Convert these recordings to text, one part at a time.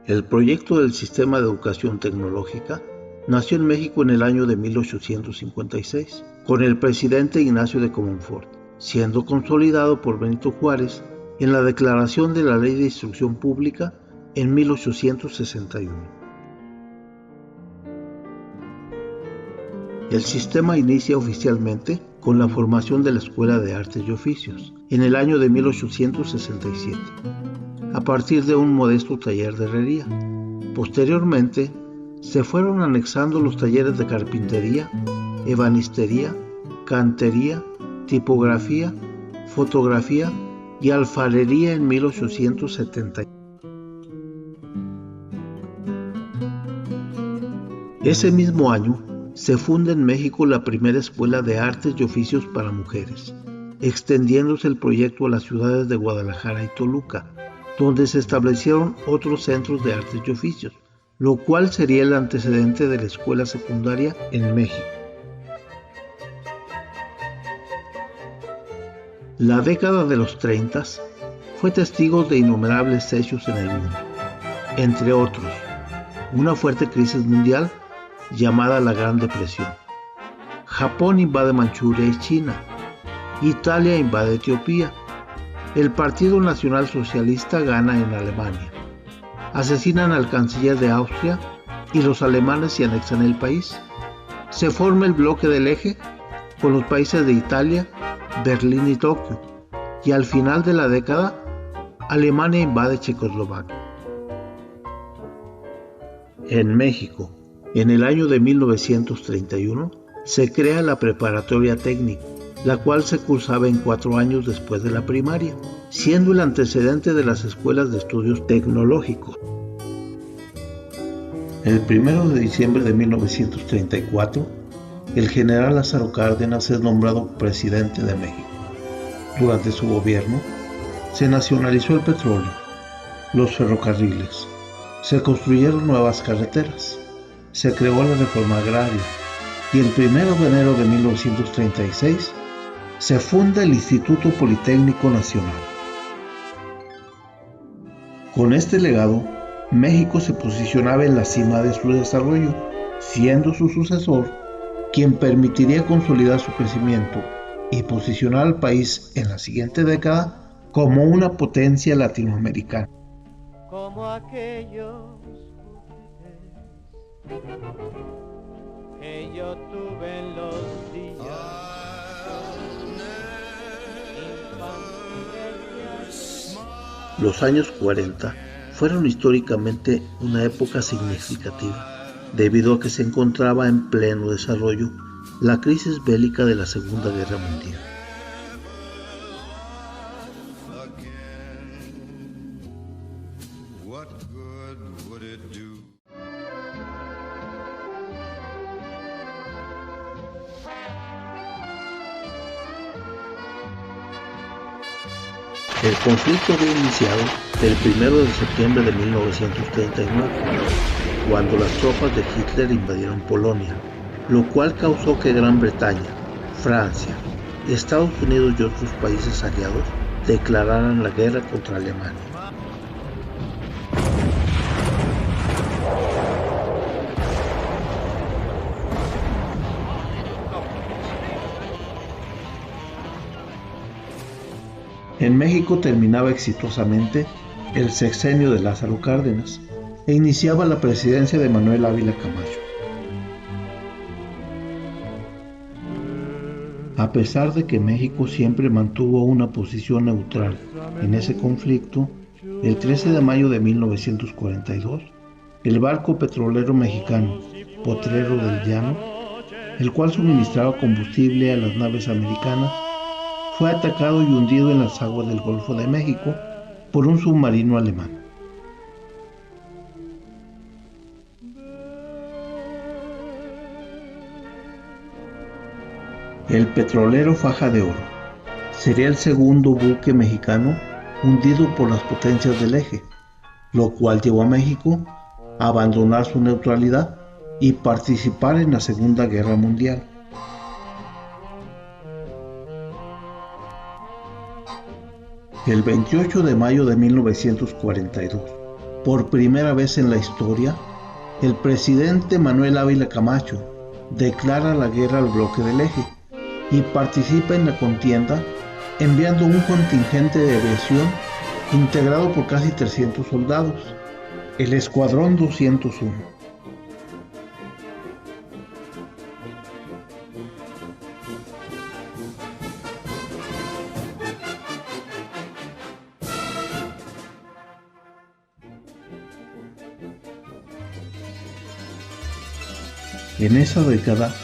El proyecto del Sistema de Educación Tecnológica nació en México en el año de 1856, con el presidente Ignacio de Comonfort, siendo consolidado por Benito Juárez en la Declaración de la Ley de Instrucción Pública en 1861. El sistema inicia oficialmente con la formación de la Escuela de Artes y Oficios, en el año de 1867, a partir de un modesto taller de herrería. Posteriormente, se fueron anexando los talleres de carpintería, ebanistería, cantería, tipografía, fotografía y alfarería en 1870. Ese mismo año, se funda en México la primera escuela de artes y oficios para mujeres, extendiéndose el proyecto a las ciudades de Guadalajara y Toluca, donde se establecieron otros centros de artes y oficios, lo cual sería el antecedente de la escuela secundaria en México. La década de los 30 fue testigo de innumerables hechos en el mundo, entre otros, una fuerte crisis mundial llamada la Gran Depresión. Japón invade Manchuria y China. Italia invade Etiopía. El Partido Nacional Socialista gana en Alemania. Asesinan al canciller de Austria y los alemanes se anexan el país. Se forma el bloque del Eje con los países de Italia, Berlín y Tokio. Y al final de la década, Alemania invade Checoslovaquia. En México, en el año de 1931, se crea la preparatoria técnica, la cual se cursaba en 4 años después de la primaria, siendo el antecedente de las escuelas de estudios tecnológicos. El 1 de diciembre de 1934, el general Lázaro Cárdenas es nombrado presidente de México. Durante su gobierno, se nacionalizó el petróleo, los ferrocarriles, se construyeron nuevas carreteras, se creó la reforma agraria y el 1 de enero de 1936 se funda el Instituto Politécnico Nacional. Con este legado, México se posicionaba en la cima de su desarrollo, siendo su sucesor quien permitiría consolidar su crecimiento y posicionar al país en la siguiente década como una potencia latinoamericana. Como aquellos que yo tuve en los días infantiles. Los años 40 fueron históricamente una época significativa, debido a que se encontraba en pleno desarrollo la crisis bélica de la Segunda Guerra Mundial. El conflicto había iniciado el 1 de septiembre de 1939, cuando las tropas de Hitler invadieron Polonia, lo cual causó que Gran Bretaña, Francia, Estados Unidos y otros países aliados declararan la guerra contra Alemania. En México terminaba exitosamente el sexenio de Lázaro Cárdenas e iniciaba la presidencia de Manuel Ávila Camacho. A pesar de que México siempre mantuvo una posición neutral en ese conflicto, el 13 de mayo de 1942, el barco petrolero mexicano Potrero del Llano, el cual suministraba combustible a las naves americanas, fue atacado y hundido en las aguas del Golfo de México por un submarino alemán. El petrolero Faja de Oro sería el segundo buque mexicano hundido por las potencias del Eje, lo cual llevó a México a abandonar su neutralidad y participar en la Segunda Guerra Mundial. El 28 de mayo de 1942, por primera vez en la historia, el presidente Manuel Ávila Camacho declara la guerra al bloque del Eje y participa en la contienda enviando un contingente de aviación integrado por casi 300 soldados, el Escuadrón 201. En esa década,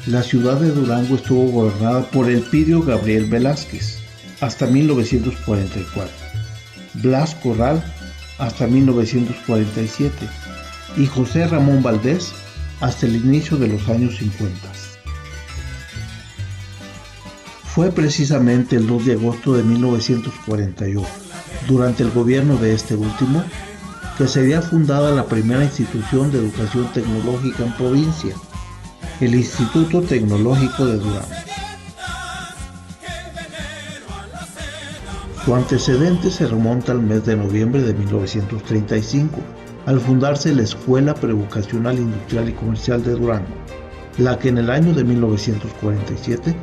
la ciudad de Durango estuvo gobernada por Elpidio Gabriel Velázquez hasta 1944, Blas Corral hasta 1947 y José Ramón Valdés hasta el inicio de los años 50. Fue precisamente el 2 de agosto de 1948, durante el gobierno de este último, que sería fundada la primera institución de educación tecnológica en provincia, el Instituto Tecnológico de Durango. Su antecedente se remonta al mes de noviembre de 1935, al fundarse la Escuela Prevocacional Industrial y Comercial de Durango, la que en el año de 1947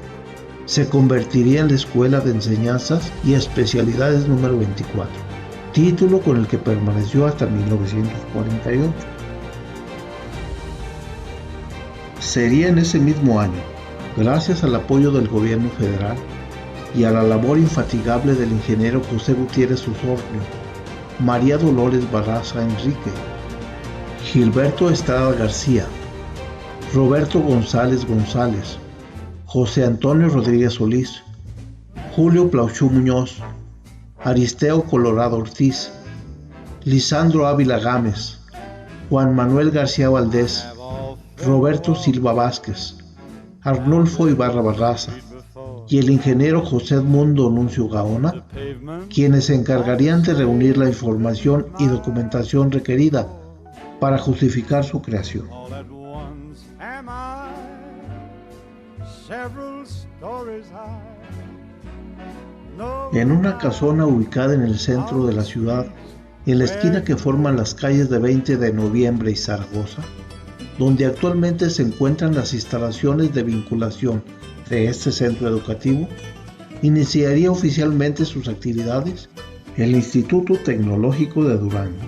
se convertiría en la Escuela de Enseñanzas y Especialidades número 24, título con el que permaneció hasta 1948. Sería en ese mismo año, gracias al apoyo del gobierno federal y a la labor infatigable del ingeniero José Gutiérrez Osornio, María Dolores Barraza Enrique, Gilberto Estrada García, Roberto González González, José Antonio Rodríguez Solís, Julio Plauchú Muñoz, Aristeo Colorado Ortiz, Lisandro Ávila Gámez, Juan Manuel García Valdés, Roberto Silva Vázquez, Arnulfo Ibarra Barraza y el ingeniero José Edmundo Nuncio Gaona, quienes se encargarían de reunir la información y documentación requerida para justificar su creación. En una casona ubicada en el centro de la ciudad, en la esquina que forman las calles de 20 de noviembre y Zaragoza, donde actualmente se encuentran las instalaciones de vinculación de este centro educativo, iniciaría oficialmente sus actividades el Instituto Tecnológico de Durango.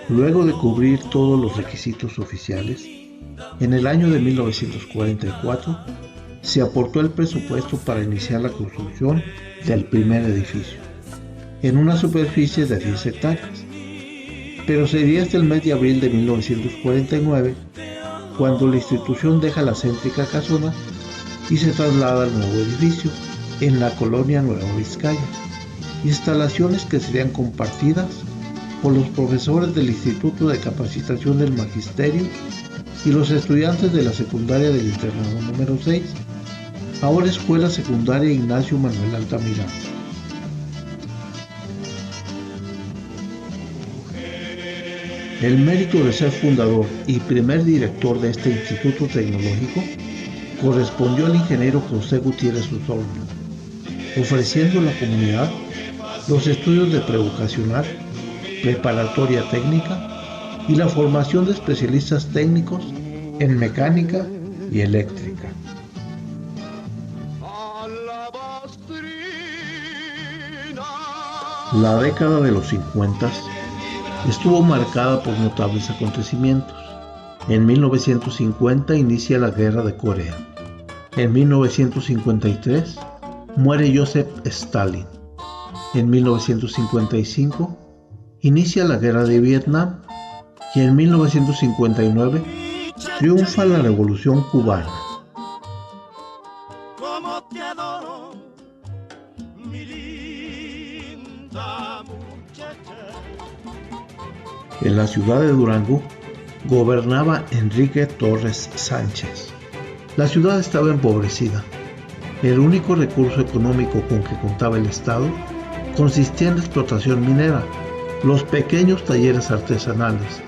Luego de cubrir todos los requisitos oficiales, en el año de 1944 se aportó el presupuesto para iniciar la construcción del primer edificio, en una superficie de 10 hectáreas. Pero sería hasta el mes de abril de 1949 cuando la institución deja la céntrica casona y se traslada al nuevo edificio en la colonia Nueva Vizcaya, instalaciones que serían compartidas por los profesores del Instituto de Capacitación del Magisterio y los estudiantes de la secundaria del internado número 6, ahora Escuela Secundaria Ignacio Manuel Altamirano. El mérito de ser fundador y primer director de este instituto tecnológico correspondió al ingeniero José Gutiérrez Osornio, ofreciendo a la comunidad los estudios de prevocacional, preparatoria técnica y la formación de especialistas técnicos en mecánica y eléctrica. La década de los 50 estuvo marcada por notables acontecimientos. En 1950 inicia la Guerra de Corea. En 1953 muere Joseph Stalin. En 1955 inicia la Guerra de Vietnam y en 1959 triunfa la Revolución Cubana. En la ciudad de Durango gobernaba Enrique Torres Sánchez. La ciudad estaba empobrecida. El único recurso económico con que contaba el Estado consistía en la explotación minera, los pequeños talleres artesanales,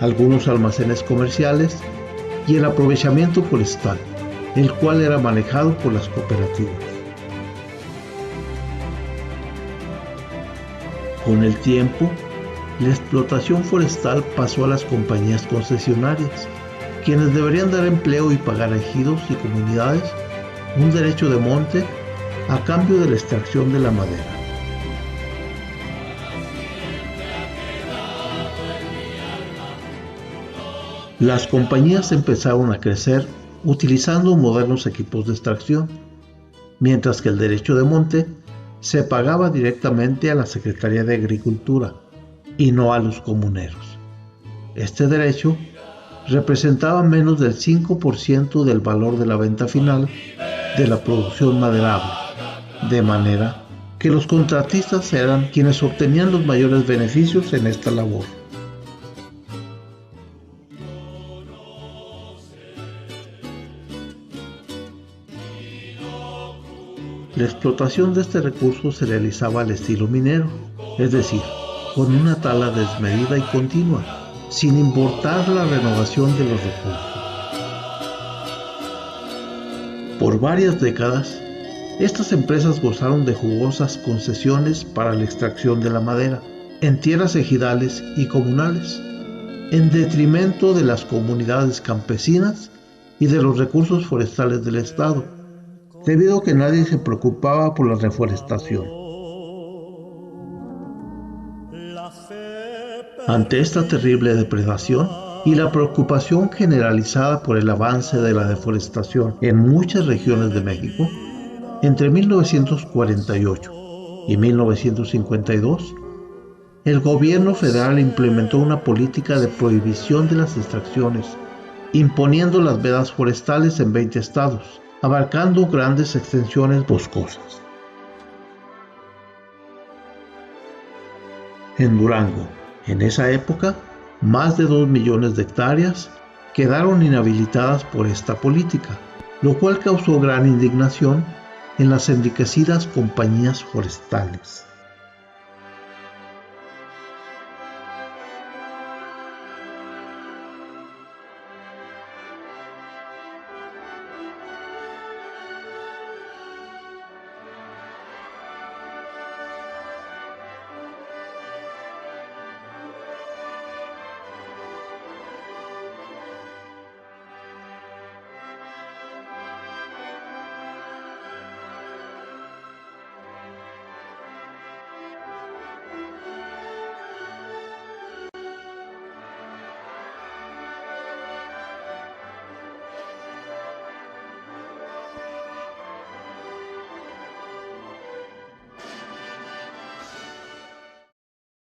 algunos almacenes comerciales y el aprovechamiento forestal, el cual era manejado por las cooperativas. Con el tiempo, la explotación forestal pasó a las compañías concesionarias, quienes deberían dar empleo y pagar a ejidos y comunidades un derecho de monte a cambio de la extracción de la madera. Las compañías empezaron a crecer utilizando modernos equipos de extracción, mientras que el derecho de monte se pagaba directamente a la Secretaría de Agricultura y no a los comuneros. Este derecho representaba menos del 5% del valor de la venta final de la producción maderable, de manera que los contratistas eran quienes obtenían los mayores beneficios en esta labor. La explotación de este recurso se realizaba al estilo minero, es decir, con una tala desmedida y continua, sin importar la renovación de los recursos. Por varias décadas, estas empresas gozaron de jugosas concesiones para la extracción de la madera en tierras ejidales y comunales, en detrimento de las comunidades campesinas y de los recursos forestales del Estado, debido a que nadie se preocupaba por la reforestación. Ante esta terrible depredación y la preocupación generalizada por el avance de la deforestación en muchas regiones de México, entre 1948 y 1952, el gobierno federal implementó una política de prohibición de las extracciones, imponiendo las vedas forestales en 20 estados, abarcando grandes extensiones boscosas. En Durango, en esa época, más de 2 millones de hectáreas quedaron inhabilitadas por esta política, lo cual causó gran indignación en las enriquecidas compañías forestales.